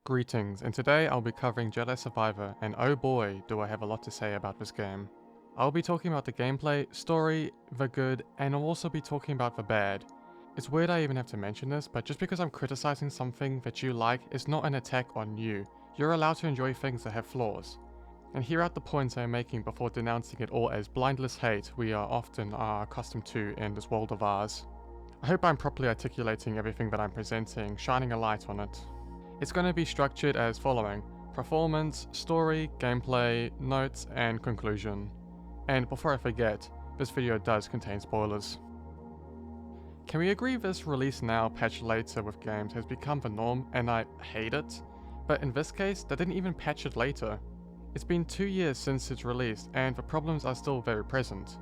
Greetings, and today I'll be covering Jedi Survivor, and oh boy, do I have a lot to say about this game. I'll be talking about the gameplay, story, the good, and I'll also be talking about the bad. It's weird I even have to mention this, but just because I'm criticizing something that you like is not an attack on you. You're allowed to enjoy things that have flaws. And here are the points I'm making before denouncing it all as blindless hate we often are accustomed to in this world of ours. I hope I'm properly articulating everything that I'm presenting, shining a light on it. It's going to be structured as following: performance, story, gameplay, notes, and conclusion. And before I forget, this video does contain spoilers. Can we agree this release now, patch later with games has become the norm, and I hate it? But in this case, they didn't even patch it later. It's been 2 years since its release, and the problems are still very present.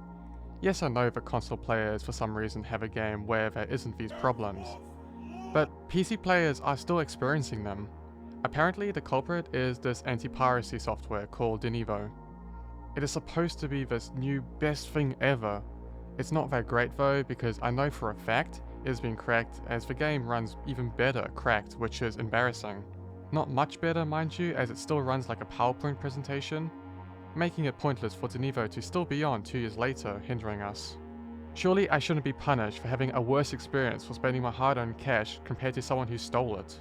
Yes, I know that console players for some reason have a game where there isn't these problems, but PC players are still experiencing them. Apparently the culprit is this anti-piracy software called Denevo. It is supposed to be this new best thing ever. It's not that great though, because I know for a fact it has been cracked, as the game runs even better cracked, which is embarrassing. Not much better, mind you, as it still runs like a PowerPoint presentation, making it pointless for Denevo to still be on 2 years later, hindering us. Surely I shouldn't be punished for having a worse experience for spending my hard-earned cash compared to someone who stole it.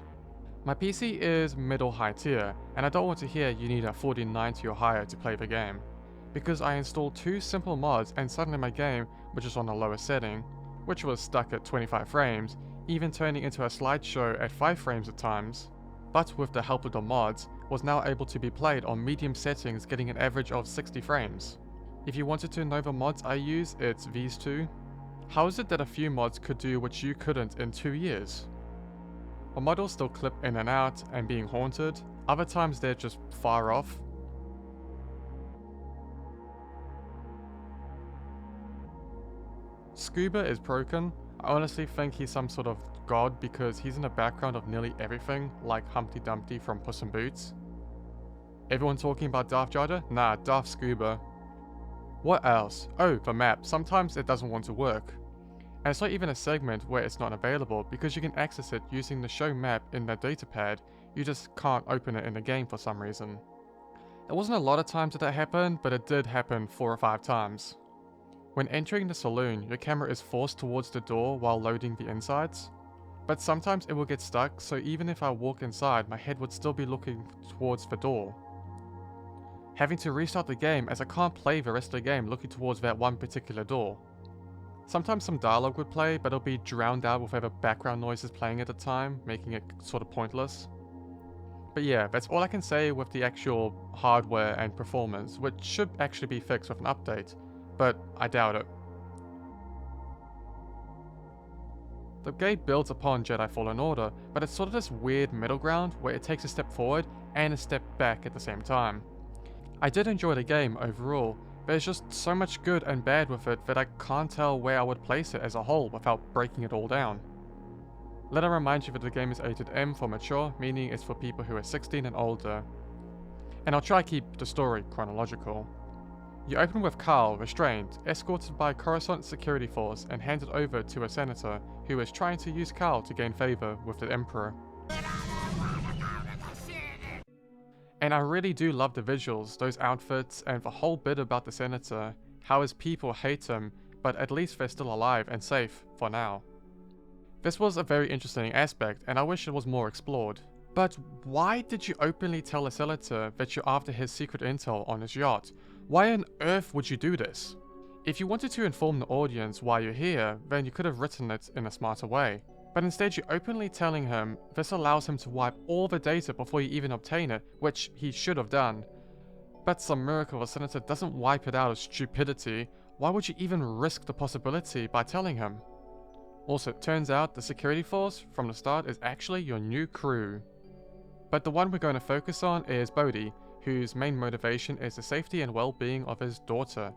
My PC is middle-high tier, and I don't want to hear you need a 4090 or higher to play the game, because I installed 2 simple mods and suddenly my game, which is on a lower setting, which was stuck at 25 frames, even turning into a slideshow at 5 frames at times, but with the help of the mods, was now able to be played on medium settings, getting an average of 60 frames. If you wanted to know the mods I use, it's these two. How is it that a few mods could do what you couldn't in 2 years? A mod will still clip in and out and being haunted, other times they're just far off. Scuba is broken. I honestly think he's some sort of god because he's in the background of nearly everything, like Humpty Dumpty from Puss in Boots. Everyone talking about Darth Jar Jar? Nah, Darth Scuba. What else? Oh, the map. Sometimes it doesn't want to work. And it's not even a segment where it's not available, because you can access it using the show map in the datapad, you just can't open it in the game for some reason. It wasn't a lot of times that happened, but it did happen 4 or 5 times. When entering the saloon, your camera is forced towards the door while loading the insides. But sometimes it will get stuck, so even if I walk inside, my head would still be looking towards the door, having to restart the game as I can't play the rest of the game looking towards that one particular door. Sometimes some dialogue would play, but it'll be drowned out with whatever background noise is playing at the time, making it sort of pointless. But yeah, that's all I can say with the actual hardware and performance, which should actually be fixed with an update, but I doubt it. The game builds upon Jedi Fallen Order, but it's sort of this weird middle ground where it takes a step forward and a step back at the same time. I did enjoy the game overall, but there's just so much good and bad with it that I can't tell where I would place it as a whole without breaking it all down. Let me remind you that the game is rated M for mature, meaning it's for people who are 16 and older. And I'll try to keep the story chronological. You open with Carl restrained, escorted by Coruscant security force and handed over to a senator who is trying to use Carl to gain favor with the Emperor. And I really do love the visuals, those outfits, and the whole bit about the senator, how his people hate him, but at least they're still alive and safe, for now. This was a very interesting aspect, and I wish it was more explored. But why did you openly tell a senator that you're after his secret intel on his yacht? Why on earth would you do this? If you wanted to inform the audience why you're here, then you could have written it in a smarter way. But instead you're openly telling him this allows him to wipe all the data before you even obtain it, which he should have done. But some miracle the senator doesn't wipe it out of stupidity. Why would you even risk the possibility by telling him? Also, it turns out the security force from the start is actually your new crew. But the one we're going to focus on is Bodhi, whose main motivation is the safety and well-being of his daughter.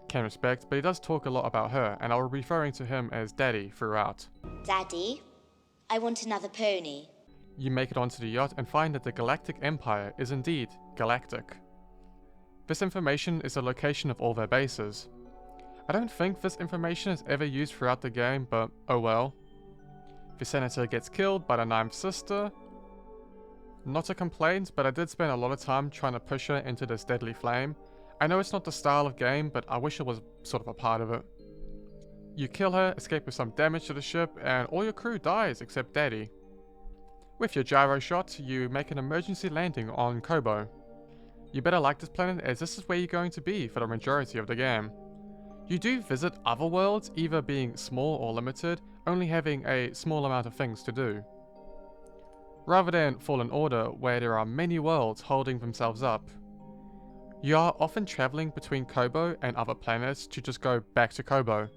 Can respect, but he does talk a lot about her, and I'll be referring to him as Daddy throughout. Daddy, I want another pony. You make it onto the yacht and find that the Galactic Empire is indeed galactic. This information is the location of all their bases. I don't think this information is ever used throughout the game, but oh well. The senator gets killed by the ninth sister. Not a complaint, but I did spend a lot of time trying to push her into this deadly flame. I know it's not the style of game, but I wish it was sort of a part of it. You kill her, escape with some damage to the ship, and all your crew dies except Daddy. With your gyro shot, you make an emergency landing on Kobo. You better like this planet, as this is where you're going to be for the majority of the game. You do visit other worlds, either being small or limited, only having a small amount of things to do. Rather than Fallen Order, where there are many worlds holding themselves up. You are often travelling between Kobo and other planets to just go back to Kobo.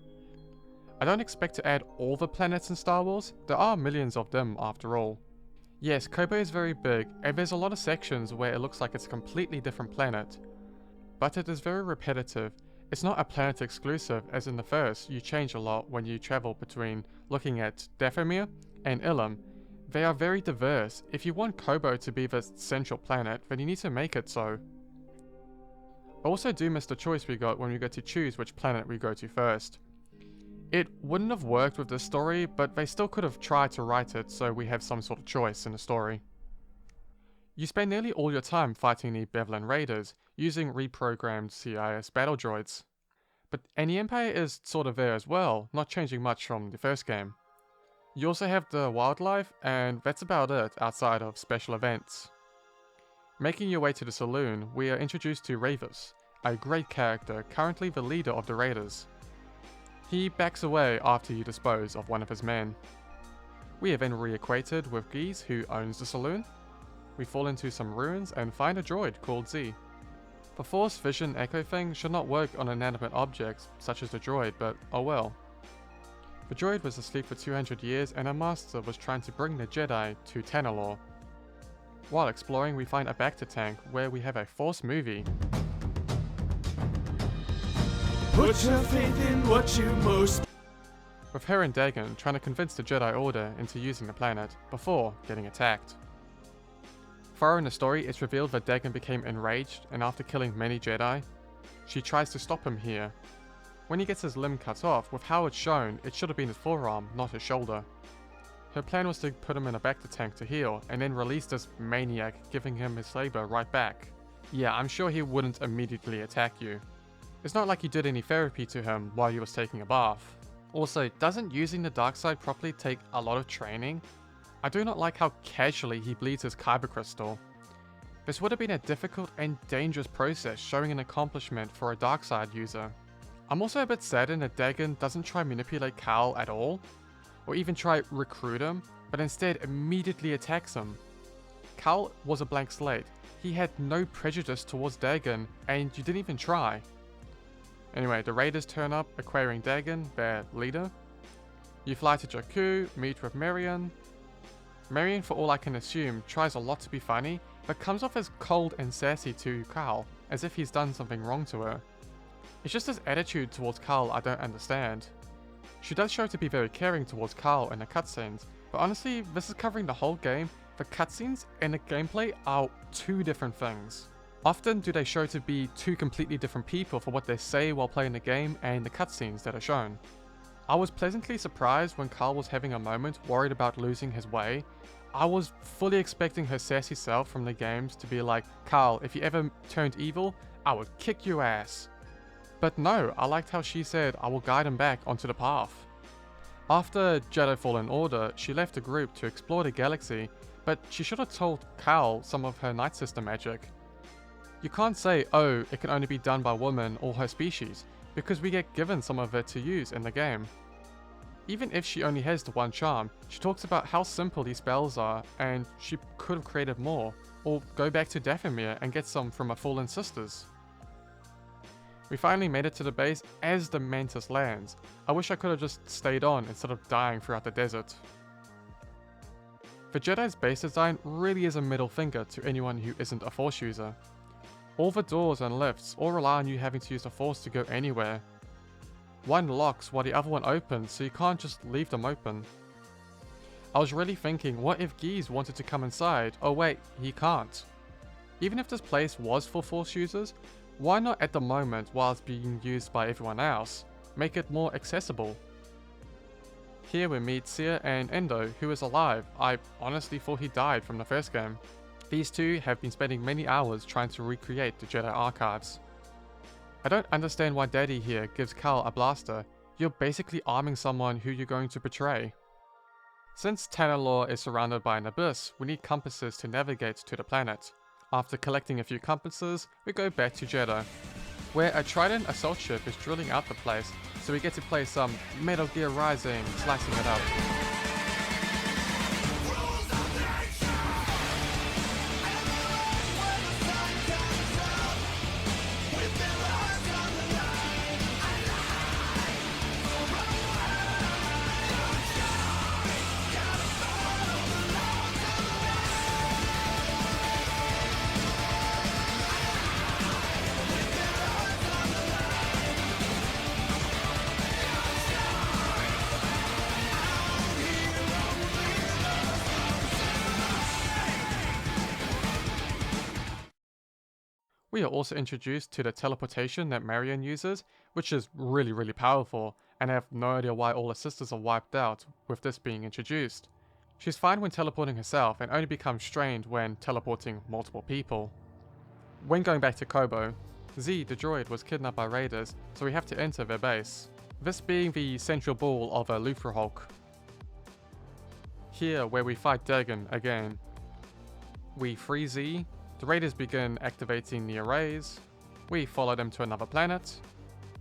I don't expect to add all the planets in Star Wars, there are millions of them after all. Yes, Kobo is very big, and there's a lot of sections where it looks like it's a completely different planet. But it is very repetitive. It's not a planet exclusive, as in the first, you change a lot when you travel between looking at Dathomir and Ilum. They are very diverse. If you want Kobo to be the central planet, then you need to make it so. I also do miss the choice we got when we got to choose which planet we go to first. It wouldn't have worked with this story, but they still could have tried to write it so we have some sort of choice in the story. You spend nearly all your time fighting the Bevlan Raiders, using reprogrammed CIS battle droids. And the Empire is sort of there as well, not changing much from the first game. You also have the wildlife, and that's about it outside of special events. Making your way to the saloon, we are introduced to Ravis, a great character, currently the leader of the Raiders. He backs away after you dispose of one of his men. We are then reacquainted with Geese, who owns the saloon. We fall into some ruins and find a droid called Z. The Force Vision Echo thing should not work on inanimate objects, such as the droid, but oh well. The droid was asleep for 200 years and our master was trying to bring the Jedi to Tanalorr. While exploring, we find a Bacta tank where we have a Force movie. Put your faith in what you most. With her and Dagan trying to convince the Jedi Order into using the planet before getting attacked. Far in the story, it's revealed that Dagan became enraged, and after killing many Jedi, she tries to stop him here. When he gets his limb cut off, with how it's shown, it should have been his forearm, not his shoulder. Her plan was to put him in a Bacta tank to heal, and then release this maniac, giving him his saber right back. Yeah, I'm sure he wouldn't immediately attack you. It's not like you did any therapy to him while he was taking a bath. Also, doesn't using the dark side properly take a lot of training? I do not like how casually he bleeds his kyber crystal. This would have been a difficult and dangerous process, showing an accomplishment for a dark side user. I'm also a bit saddened that Dagan doesn't try manipulate Cal at all, or even try recruit him, but instead immediately attacks him. Cal was a blank slate. He had no prejudice towards Dagan, and you didn't even try. Anyway, the Raiders turn up, acquiring Dagan, their leader. You fly to Jakku, meet with Marion. Marion, for all I can assume, tries a lot to be funny, but comes off as cold and sassy to Cal, as if he's done something wrong to her. It's just his attitude towards Cal I don't understand. She does show to be very caring towards Cal in the cutscenes, but honestly, this is covering the whole game. The cutscenes and the gameplay are two different things. Often do they show to be two completely different people for what they say while playing the game and the cutscenes that are shown. I was pleasantly surprised when Cal was having a moment worried about losing his way. I was fully expecting her sassy self from the games to be like, Cal, if you ever turned evil, I would kick your ass. But no, I liked how she said, I will guide him back onto the path. After Jedi Fallen Order, she left the group to explore the galaxy, but she should have told Cal some of her Night Sister magic. You can't say, oh, it can only be done by women or her species, because we get given some of it to use in the game. Even if she only has the one charm, she talks about how simple these spells are, and she could have created more, or go back to Dathomir and get some from her fallen sisters. We finally made it to the base as the Mantis lands. I wish I could have just stayed on instead of dying throughout the desert. The Jedi's base design really is a middle finger to anyone who isn't a Force user. All the doors and lifts all rely on you having to use the Force to go anywhere. One locks while the other one opens, so you can't just leave them open. I was really thinking, what if Geese wanted to come inside? Oh wait, he can't. Even if this place was for Force users, why not at the moment while it's being used by everyone else, make it more accessible? Here we meet Seer and Endo, who is alive. I honestly thought he died from the first game. These two have been spending many hours trying to recreate the Jedi archives. I don't understand why Daddy here gives Cal a blaster. You're basically arming someone who you're going to betray. Since Tanalorr is surrounded by an abyss, we need compasses to navigate to the planet. After collecting a few compasses, we go back to Jeddah, where a Trident assault ship is drilling out the place, so we get to play some Metal Gear Rising, slicing it up. We are also introduced to the teleportation that Marion uses, which is really powerful, and I have no idea why all her sisters are wiped out with this being introduced. She's fine when teleporting herself and only becomes strained when teleporting multiple people. When going back to Kobo, Z, the droid, was kidnapped by raiders, so we have to enter their base, this being the central ball of a Luthor Hulk. Here, where we fight Dagon again. We free Z. The raiders begin activating the arrays. We follow them to another planet.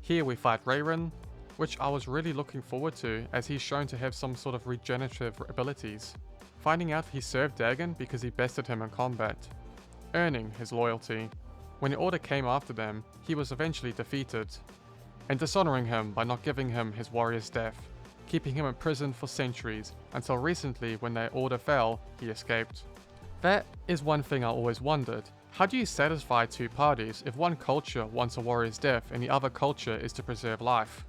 Here we fight Rayron, which I was really looking forward to as he's shown to have some sort of regenerative abilities. Finding out he served Dagon because he bested him in combat, earning his loyalty. When the Order came after them, he was eventually defeated, and dishonoring him by not giving him his warrior's death, keeping him in prison for centuries, until recently when their Order fell, he escaped. That is one thing I always wondered. How do you satisfy two parties if one culture wants a warrior's death and the other culture is to preserve life?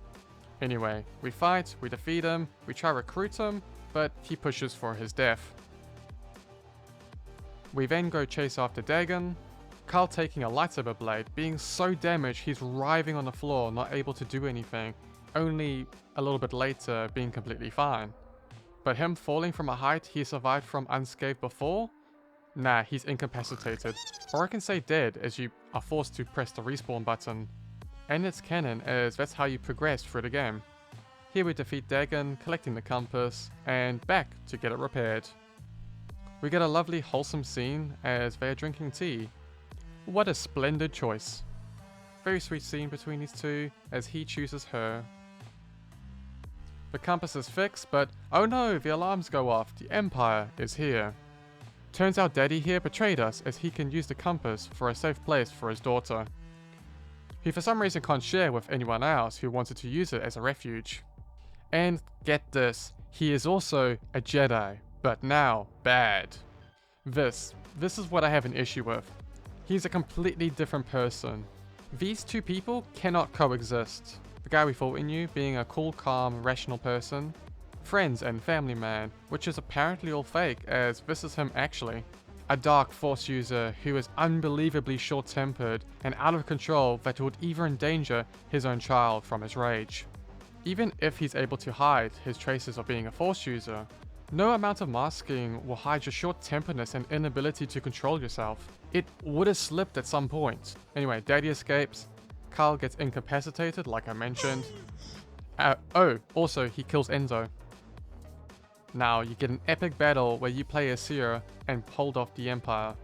Anyway, we fight, we defeat him, we try to recruit him, but he pushes for his death. We then go chase after Dagon, Carl taking a lightsaber blade, being so damaged he's writhing on the floor, not able to do anything, only a little bit later being completely fine. But him falling from a height he survived from unscathed before? Nah, he's incapacitated. Or I can say dead, as you are forced to press the respawn button. And it's canon, as that's how you progress through the game. Here we defeat Dagon, collecting the compass, and back to get it repaired. We get a lovely wholesome scene as they are drinking tea. What a splendid choice. Very sweet scene between these two, as he chooses her. The compass is fixed, but oh no, the alarms go off, the Empire is here. Turns out Daddy here betrayed us, as he can use the compass for a safe place for his daughter. He for some reason can't share with anyone else who wanted to use it as a refuge. And get this, he is also a Jedi, but now bad. This is what I have an issue with. He's a completely different person. These two people cannot coexist. The guy we thought we knew being a cool, calm, rational person. Friends and family man, which is apparently all fake, as this is him actually. A dark force user who is unbelievably short-tempered and out of control that would even endanger his own child from his rage. Even if he's able to hide his traces of being a force user, no amount of masking will hide your short-temperedness and inability to control yourself. It would have slipped at some point. Anyway, Daddy escapes, Carl gets incapacitated like I mentioned. Also he kills Enzo. Now you get an epic battle where you play as Seer and hold off the Empire.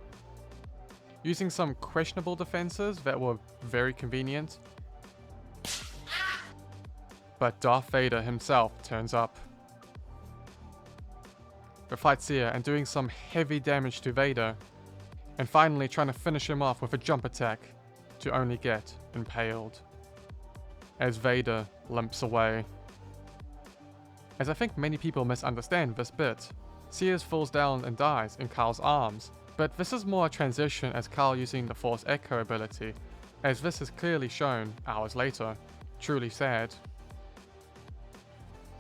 Using some questionable defenses that were very convenient. But Darth Vader himself turns up. We fight Seer and doing some heavy damage to Vader. And finally trying to finish him off with a jump attack to only get impaled. As Vader limps away. As I think many people misunderstand this bit, Sears falls down and dies in Carl's arms, but this is more a transition as Carl using the Force Echo ability, as this is clearly shown hours later. Truly sad.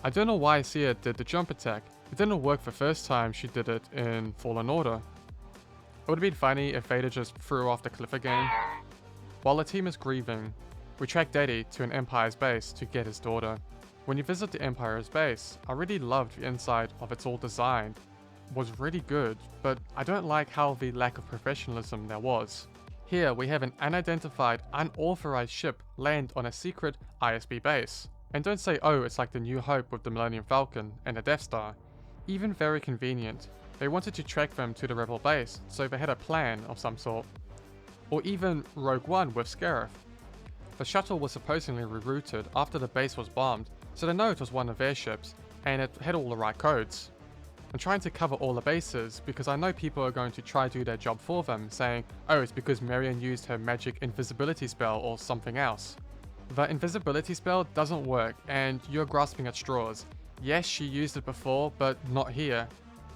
I don't know why Seer did the jump attack. It didn't work the first time she did it in Fallen Order. It would have been funny if Vader just threw off the cliff again. While the team is grieving, we track Daddy to an Empire's base to get his daughter. When you visit the Empire's base, I really loved the inside of it's all designed, was really good, but I don't like how the lack of professionalism there was. Here we have an unidentified, unauthorized ship land on a secret ISB base. And don't say, oh, it's like the New Hope with the Millennium Falcon and the Death Star. Even very convenient. They wanted to track them to the Rebel base, so they had a plan of some sort. Or even Rogue One with Scarif. The shuttle was supposedly rerouted after the base was bombed, so they know it was one of their ships, and it had all the right codes. I'm trying to cover all the bases because I know people are going to try to do their job for them, saying, oh, it's because Marion used her magic invisibility spell or something else. The invisibility spell doesn't work, and you're grasping at straws. Yes, she used it before, but not here.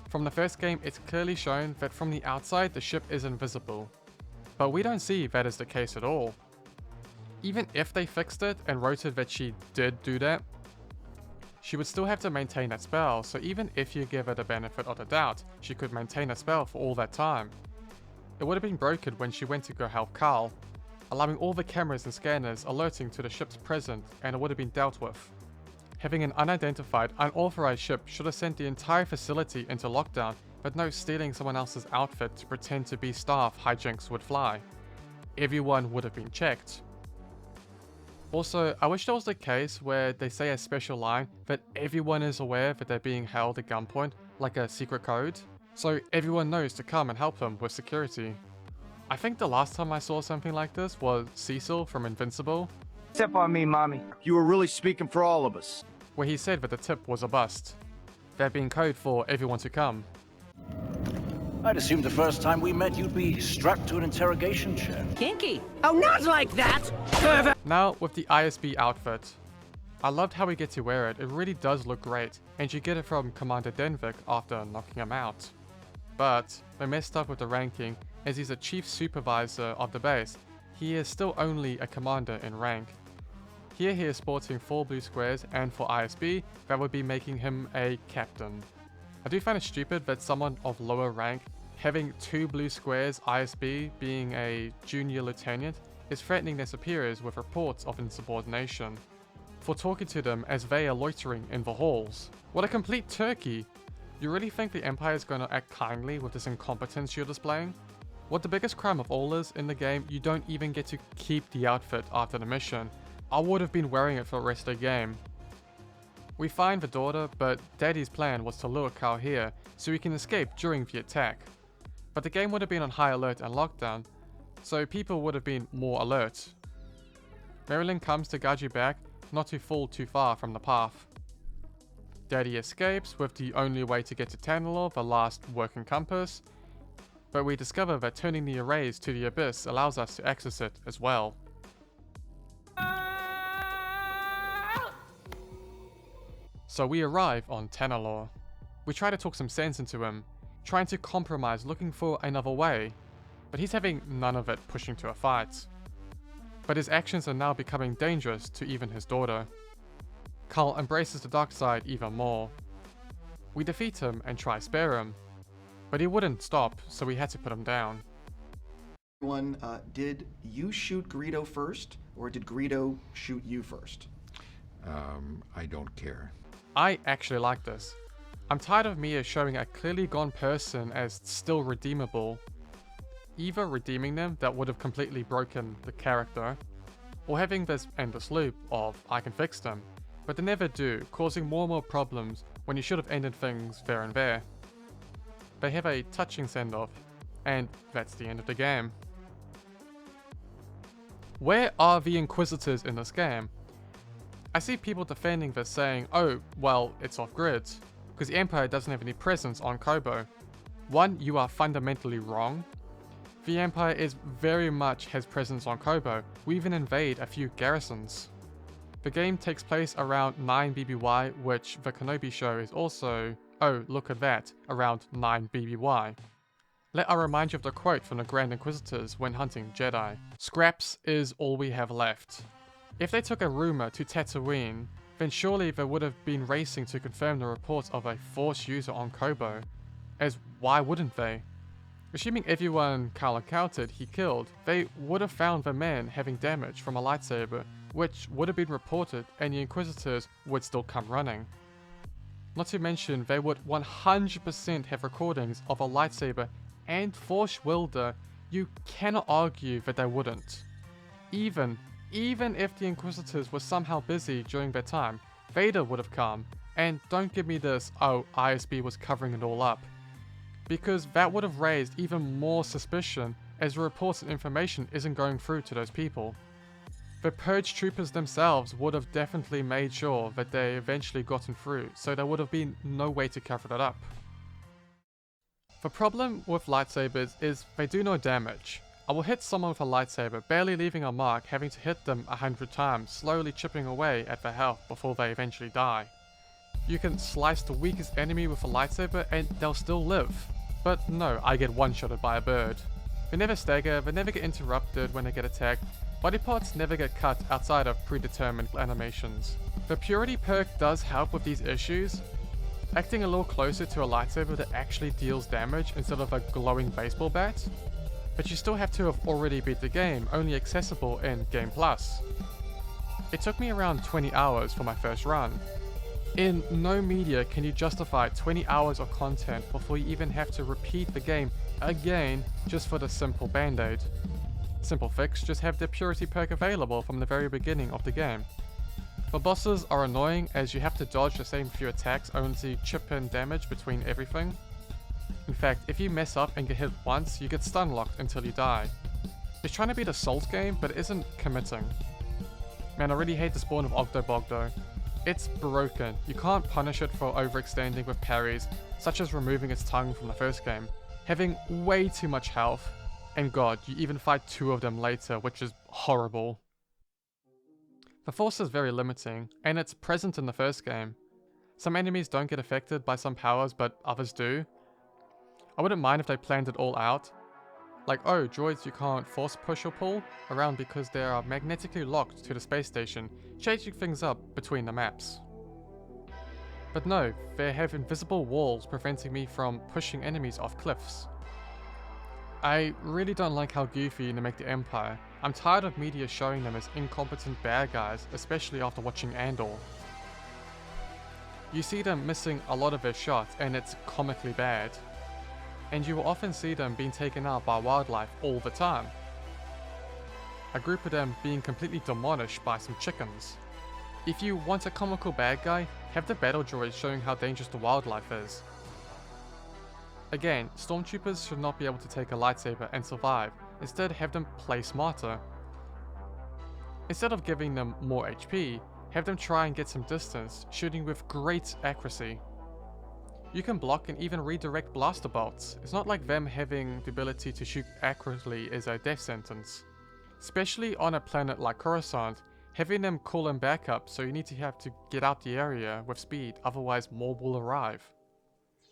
From the first game, it's clearly shown that from the outside the ship is invisible. But we don't see that is the case at all. Even if they fixed it and wrote it that she did do that, she would still have to maintain that spell, so even if you give her the benefit of the doubt, she could maintain a spell for all that time. It would have been broken when she went to go help Carl, allowing all the cameras and scanners alerting to the ship's presence, and it would have been dealt with. Having an unidentified, unauthorized ship should have sent the entire facility into lockdown, but no stealing someone else's outfit to pretend to be staff hijinks would fly. Everyone would have been checked. Also, I wish there was the case where they say a special line that everyone is aware that they're being held at gunpoint, like a secret code, so everyone knows to come and help them with security. I think the last time I saw something like this was Cecil from Invincible, Step on me, mommy. You were really speaking for all of us. where he said that the tip was a bust. That being code for everyone to come. I'd assumed the first time we met you'd be strapped to an interrogation chair. Kinky. Oh, not like that! Pervert! Now with the ISB outfit. I loved how we get to wear it, it really does look great, and you get it from Commander Denvik after knocking him out. But they messed up with the ranking, as he's a chief supervisor of the base. He is still only a commander in rank. Here he is sporting 4 blue squares, and for ISB, that would be making him a captain. I do find it stupid that someone of lower rank having 2 blue squares, ISB being a junior lieutenant, is threatening their superiors with reports of insubordination for talking to them as they are loitering in the halls. What a complete turkey! You really think the Empire is going to act kindly with this incompetence you're displaying? What the biggest crime of all is, in the game, you don't even get to keep the outfit after the mission. I would have been wearing it for the rest of the game. We find the daughter, but Daddy's plan was to lure Carl here, so he can escape during the attack. But the game would have been on high alert and lockdown, so people would have been more alert. Marilyn comes to guide you back, not to fall too far from the path. Daddy escapes with the only way to get to Tanalor, the last working compass, but we discover that turning the arrays to the abyss allows us to access it as well. So we arrive on Tanalor. We try to talk some sense into him, trying to compromise, looking for another way, but he's having none of it, pushing to a fight. But his actions are now becoming dangerous to even his daughter. Carl embraces the dark side even more. We defeat him and try spare him, but he wouldn't stop, so we had to put him down. Did you shoot Greedo first, or did Greedo shoot you first? I don't care. I actually like this. I'm tired of Mia showing a clearly gone person as still redeemable. Either redeeming them that would have completely broken the character, or having this endless loop of I can fix them, but they never do, causing more and more problems when you should have ended things there and there. They have a touching send-off, and that's the end of the game. Where are the Inquisitors in this game? I see people defending this saying, oh, well, it's off-grid, because the Empire doesn't have any presence on Kobo. One, you are fundamentally wrong. The Empire very much has presence on Kobo. We even invade a few garrisons. The game takes place around 9 BBY, which the Kenobi show is also, oh, look at that, around 9 BBY. Let I remind you of the quote from the Grand Inquisitors when hunting Jedi. Scraps is all we have left. If they took a rumor to Tatooine, then surely they would have been racing to confirm the reports of a Force user on Kobo, as why wouldn't they? Assuming everyone Carl encountered he killed, they would have found the man having damage from a lightsaber, which would have been reported and the Inquisitors would still come running. Not to mention, they would 100% have recordings of a lightsaber and Force wielder. You cannot argue that they wouldn't. Even if the Inquisitors were somehow busy during their time, Vader would have come. And don't give me this, oh, ISB was covering it all up. Because that would have raised even more suspicion, as the reports and information isn't going through to those people. The Purge troopers themselves would have definitely made sure that they eventually gotten through, so there would have been no way to cover that up. The problem with lightsabers is they do no damage. I will hit someone with a lightsaber, barely leaving a mark, having to hit them 100 times, slowly chipping away at their health before they eventually die. You can slice the weakest enemy with a lightsaber and they'll still live. But no, I get one-shotted by a bird. They never stagger, they never get interrupted when they get attacked, body parts never get cut outside of predetermined animations. The Purity perk does help with these issues, acting a little closer to a lightsaber that actually deals damage instead of a glowing baseball bat, but you still have to have already beat the game, only accessible in Game Plus. It took me around 20 hours for my first run. In no media can you justify 20 hours of content before you even have to repeat the game again just for the simple band-aid. Simple fix, just have the Purity perk available from the very beginning of the game. The bosses are annoying as you have to dodge the same few attacks only to chip in damage between everything. In fact, if you mess up and get hit once, you get stun locked until you die. It's trying to be the Souls game, but it isn't committing. Man, I really hate the spawn of Ogdo Bogdo. It's broken. You can't punish it for overextending with parries, such as removing its tongue from the first game, having way too much health, and god, you even fight two of them later, which is horrible. The Force is very limiting, and it's present in the first game. Some enemies don't get affected by some powers, but others do. I wouldn't mind if they planned it all out. Like, oh, droids you can't force push or pull around because they are magnetically locked to the space station, changing things up between the maps. But no, they have invisible walls preventing me from pushing enemies off cliffs. I really don't like how goofy they make the Empire. I'm tired of media showing them as incompetent bad guys, especially after watching Andor. You see them missing a lot of their shots and it's comically bad. And you will often see them being taken out by wildlife all the time. A group of them being completely demolished by some chickens. If you want a comical bad guy, have the battle droids showing how dangerous the wildlife is. Again, stormtroopers should not be able to take a lightsaber and survive, instead have them play smarter. Instead of giving them more HP, have them try and get some distance, shooting with great accuracy. You can block and even redirect blaster bolts. It's not like them having the ability to shoot accurately is a death sentence. Especially on a planet like Coruscant, having them call in backup so you need to have to get out the area with speed, otherwise more will arrive.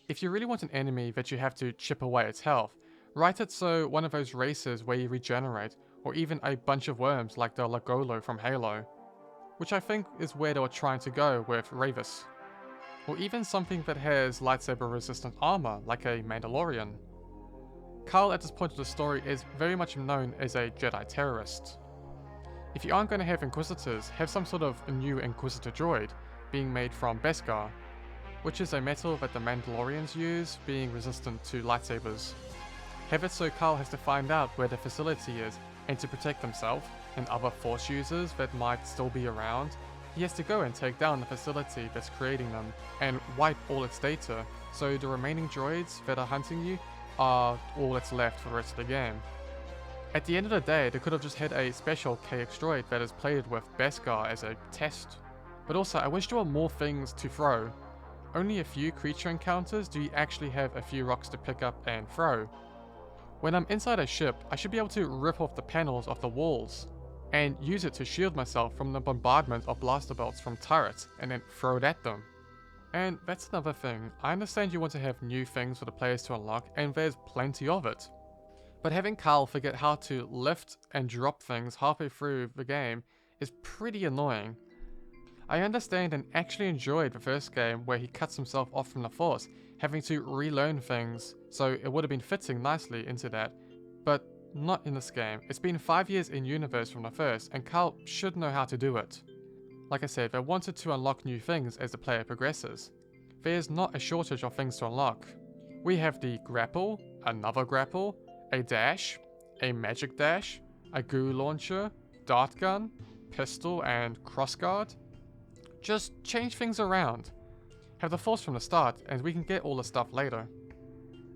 If you really want an enemy that you have to chip away its health, write it so one of those races where you regenerate, or even a bunch of worms like the Lagolo from Halo, which I think is where they were trying to go with Ravis. Or even something that has lightsaber resistant armor, like a Mandalorian. Carl at this point of the story is very much known as a Jedi terrorist. If you aren't going to have Inquisitors, have some sort of new Inquisitor droid, being made from Beskar, which is a metal that the Mandalorians use, being resistant to lightsabers. Have it so Carl has to find out where the facility is, and to protect himself, and other Force users that might still be around, he has to go and take down the facility that's creating them, and wipe all its data, so the remaining droids that are hunting you are all that's left for the rest of the game. At the end of the day, they could have just had a special KX droid that is played with Beskar as a test. But also, I wish there were more things to throw. Only a few creature encounters do you actually have a few rocks to pick up and throw. When I'm inside a ship, I should be able to rip off the panels of the walls, and use it to shield myself from the bombardment of blaster bolts from turrets, and then throw it at them. And that's another thing, I understand you want to have new things for the players to unlock, and there's plenty of it. But having Carl forget how to lift and drop things halfway through the game is pretty annoying. I understand and actually enjoyed the first game where he cuts himself off from the Force, having to relearn things, so it would have been fitting nicely into that, but not in this game. It's been 5 years in universe from the first, and Carl should know how to do it. Like I said, they wanted to unlock new things as the player progresses. there's not a shortage of things to unlock. We have the grapple, another grapple, a dash, a magic dash, a goo launcher, dart gun, pistol, and crossguard. Just change things around. Have the force from the start, and we can get all the stuff later.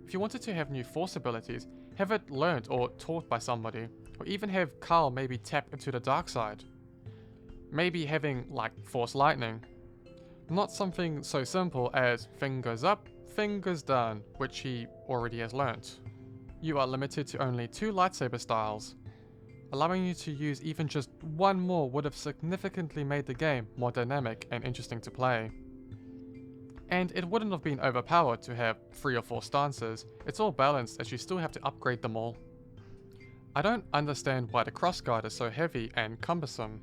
If you wanted to have new force abilities, have it learned or taught by somebody, or even have Carl maybe tap into the dark side. Maybe having, like, force lightning. Not something so simple as thing goes up, thing goes down, which he already has learnt. You are limited to only 2 lightsaber styles. Allowing you to use even just one more would have significantly made the game more dynamic and interesting to play. And it wouldn't have been overpowered to have 3 or 4 stances, it's all balanced as you still have to upgrade them all. I don't understand why the crossguard is so heavy and cumbersome.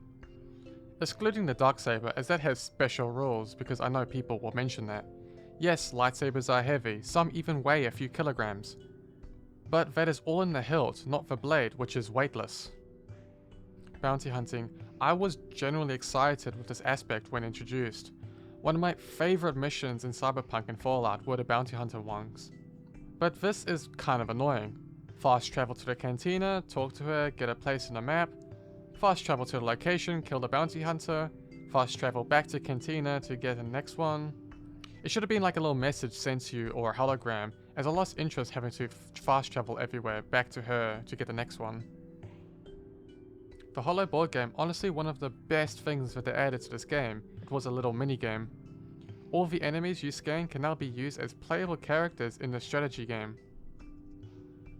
Excluding the Darksaber, as that has special rules, because I know people will mention that. Yes, lightsabers are heavy, some even weigh a few kilograms. But that is all in the hilt, not the blade, which is weightless. Bounty hunting. I was genuinely excited with this aspect when introduced. One of my favourite missions in Cyberpunk and Fallout were the bounty hunter ones. But this is kind of annoying. Fast travel to the cantina, talk to her, get a place in the map. Fast travel to the location, kill the bounty hunter. Fast travel back to cantina to get the next one. It should have been like a little message sent to you or a hologram, as I lost interest having to fast travel everywhere back to her to get the next one. The Holo board game, honestly one of the best things that they added to this game. It was a little mini game. All the enemies you scan can now be used as playable characters in the strategy game.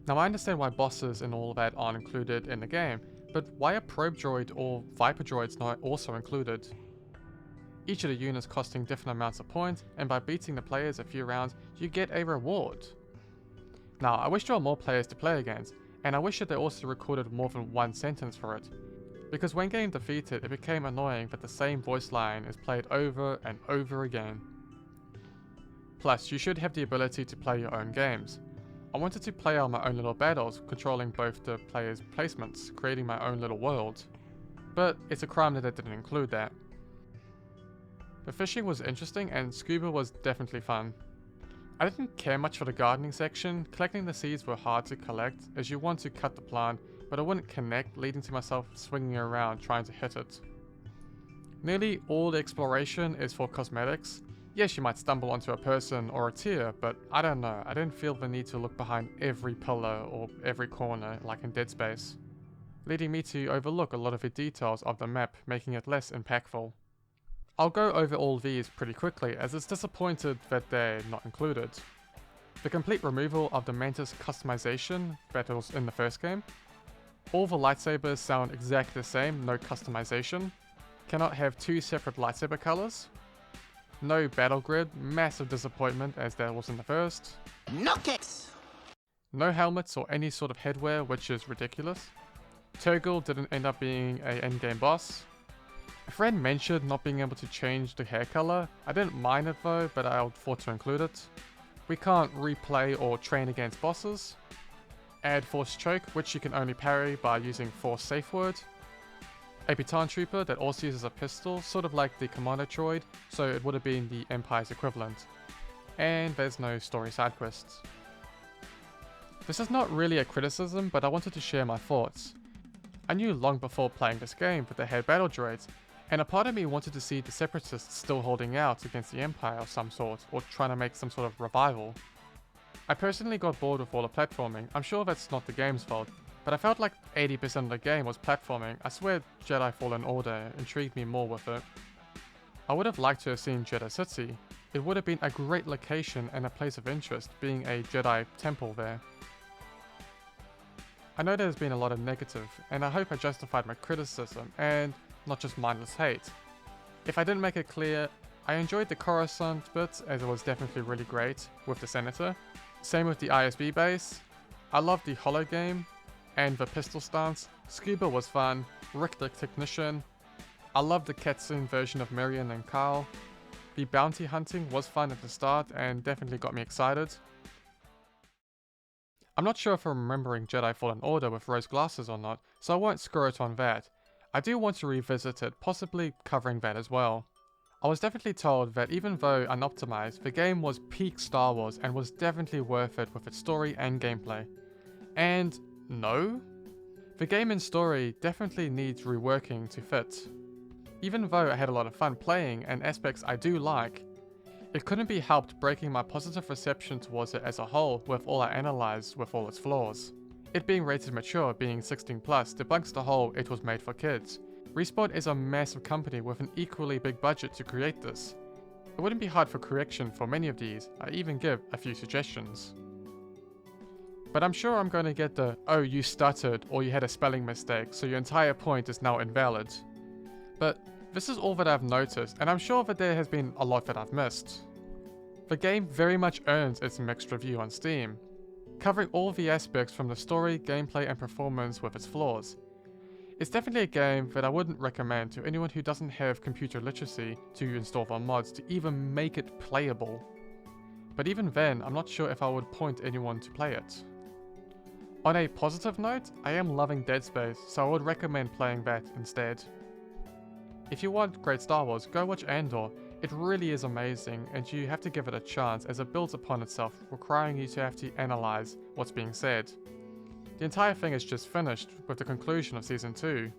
Now I understand why bosses and all of that aren't included in the game, but why are probe droid or viper droids not also included? Each of the units costing different amounts of points, and by beating the players a few rounds, you get a reward. Now I wish there were more players to play against, and I wish that they also recorded more than one sentence for it. Because when getting defeated, it became annoying that the same voice line is played over and over again. Plus, you should have the ability to play your own games. I wanted to play out my own little battles, controlling both the players' placements, creating my own little world. But it's a crime that it didn't include that. The fishing was interesting and scuba was definitely fun. I didn't care much for the gardening section. Collecting the seeds were hard to collect as you want to cut the plant, but it wouldn't connect, leading to myself swinging around trying to hit it. Nearly all the exploration is for cosmetics. Yes, you might stumble onto a person or a tier, but I don't know, I didn't feel the need to look behind every pillar or every corner like in Dead Space, leading me to overlook a lot of the details of the map, making it less impactful. I'll go over all these pretty quickly as it's disappointed that they're not included. The complete removal of the Mantis customization that was in the first game. All the lightsabers sound exactly the same, no customization. Cannot have 2 separate lightsaber colors. No battle grid, massive disappointment as there was in the first. No kicks! No helmets or any sort of headwear, which is ridiculous. Turgle didn't end up being a endgame boss. A friend mentioned not being able to change the hair color. I didn't mind it though, but I thought to include it. We can't replay or train against bosses. Add Force Choke, which you can only parry by using Force Safe Word. A baton trooper that also uses a pistol, sort of like the Commando droid, so it would have been the Empire's equivalent. And there's no story side quests. This is not really a criticism, but I wanted to share my thoughts. I knew long before playing this game that they had battle droids, and a part of me wanted to see the Separatists still holding out against the Empire of some sort, or trying to make some sort of revival. I personally got bored with all the platforming. I'm sure that's not the game's fault, but I felt like 80% of the game was platforming. I swear Jedi Fallen Order intrigued me more with it. I would have liked to have seen Jedi City. It would have been a great location and a place of interest, being a Jedi temple there. I know there's been a lot of negative, and I hope I justified my criticism, and not just mindless hate. If I didn't make it clear, I enjoyed the Coruscant bit, as it was definitely really great with the Senator. Same with the ISB base. I loved the holo game, and the pistol stance. Scuba was fun. Rick the Technician. I loved the cutscene version of Miriam and Carl. The bounty hunting was fun at the start, and definitely got me excited. I'm not sure if I'm remembering Jedi Fallen Order with rose glasses or not, so I won't score it on that. I do want to revisit it, possibly covering that as well. I was definitely told that even though unoptimized, the game was peak Star Wars and was definitely worth it with its story and gameplay. And no? The game and story definitely needs reworking to fit. Even though I had a lot of fun playing and aspects I do like, it couldn't be helped breaking my positive reception towards it as a whole with all I analysed with all its flaws. It being rated mature, being 16+, debunks the whole it was made for kids. Respawn is a massive company with an equally big budget to create this. It wouldn't be hard for correction for many of these, I even give a few suggestions. But I'm sure I'm going to get the, oh you stuttered or you had a spelling mistake so your entire point is now invalid. But this is all that I've noticed, and I'm sure that there has been a lot that I've missed. The game very much earns its mixed review on Steam, covering all the aspects from the story, gameplay and performance with its flaws. It's definitely a game that I wouldn't recommend to anyone who doesn't have computer literacy to install the mods to even make it playable. But even then, I'm not sure if I would point anyone to play it. On a positive note, I am loving Dead Space, so I would recommend playing that instead. If you want great Star Wars, go watch Andor. It really is amazing, and you have to give it a chance as it builds upon itself, requiring you to have to analyze what's being said. The entire thing is just finished with the conclusion of Season 2.